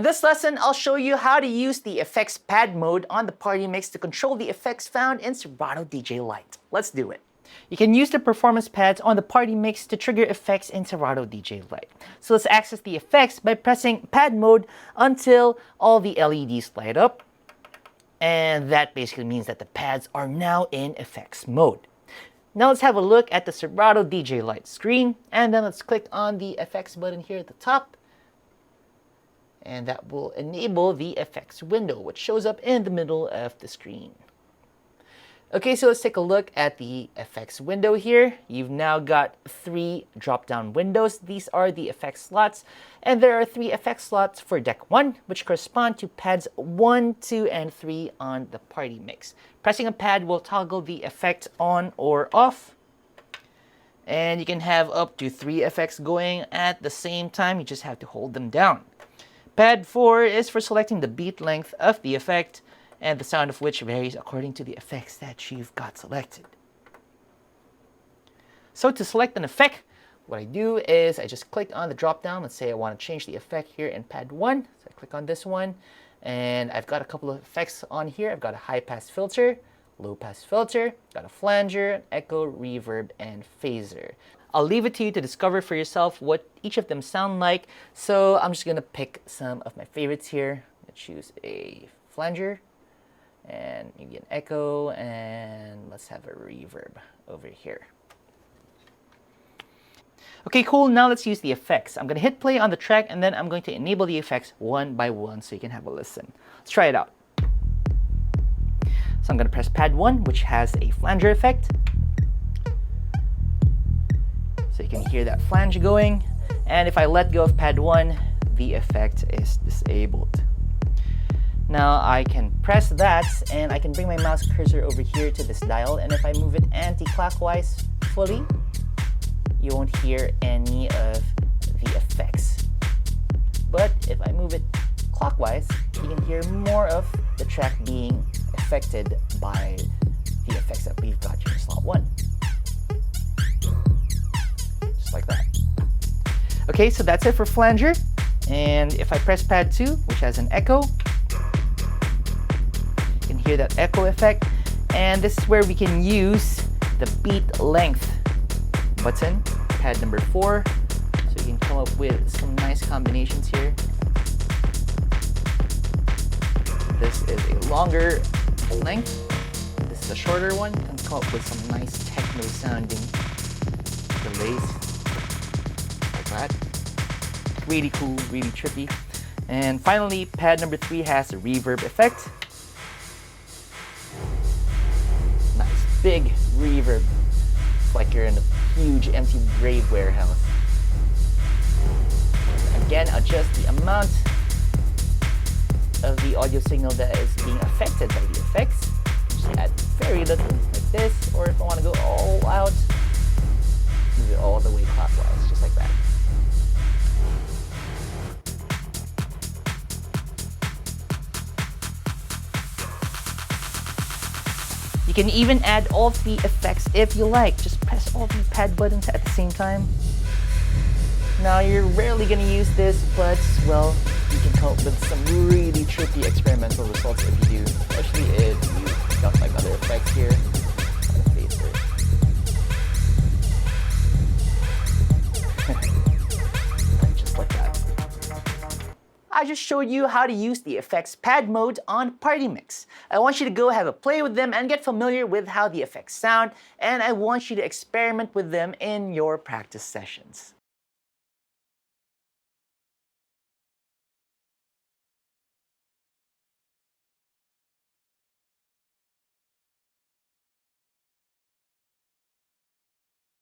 In this lesson, I'll show you how to use the effects pad mode on the party mix to control the effects found in Serato DJ Lite. Let's do it. You can use the performance pads on the party mix to trigger effects in Serato DJ Lite. So let's access the effects by pressing pad mode until all the LEDs light up. And that basically means that the pads are now in effects mode. Now let's have a look at the Serato DJ Lite screen, and then let's click on the effects button here at the top. And that will enable the effects window, which shows up in the middle of the screen. Okay, so let's take a look at the effects window here. You've now got 3 drop-down windows. These are the effects slots, and there are 3 effects slots for deck 1, which correspond to pads 1, 2, and 3 on the party mix. Pressing a pad will toggle the effect on or off, and you can have up to 3 effects going at the same time. You just have to hold them down. Pad 4 is for selecting the beat length of the effect, and the sound of which varies according to the effects that you've got selected. So to select an effect, what I do is I just click on the drop down. Let's say I want to change the effect here in pad 1. So I click on this one, and I've got a couple of effects on here. I've got a high pass filter, low pass filter, got a flanger, echo, reverb, and phaser. I'll leave it to you to discover for yourself what each of them sound like. So I'm just gonna pick some of my favorites here. I choose a flanger, and maybe an echo, and let's have a reverb over here. Okay, cool. Now let's use the effects. I'm gonna hit play on the track, and then I'm going to enable the effects one by one so you can have a listen. Let's try it out. So I'm gonna press pad 1, which has a flanger effect. So you can hear that flange going, and if I let go of pad 1, the effect is disabled. Now I can press that, and I can bring my mouse cursor over here to this dial, and if I move it anti-clockwise fully, you won't hear any of the effects. But if I move it clockwise, you can hear more of the track being affected by the effects that we've got here in slot 1. Like that. Okay, so that's it for flanger. And if I press pad 2, which has an echo, you can hear that echo effect. And this is where we can use the beat length button, pad number 4. So you can come up with some nice combinations here. This is a longer length. This is a shorter one. You can come up with some nice techno sounding delays. That. Really cool, really trippy. And finally, pad number 3 has a reverb effect. Nice big reverb. It's like you're in a huge empty grave warehouse. Again, adjust the amount of the audio signal that is being affected by the effects. Just add very little like this, or if I want to go all out, move it all the way clockwise, just like that. You can even add all of the effects if you like. Just press all the pad buttons at the same time. Now, you're rarely going to use this, but, well, you can come up with some really trippy experimental results if you do. Especially if you've got like other effects here. Just like that. I just showed you how to use the effects pad mode on Party Mix. I want you to go have a play with them and get familiar with how the effects sound, and I want you to experiment with them in your practice sessions.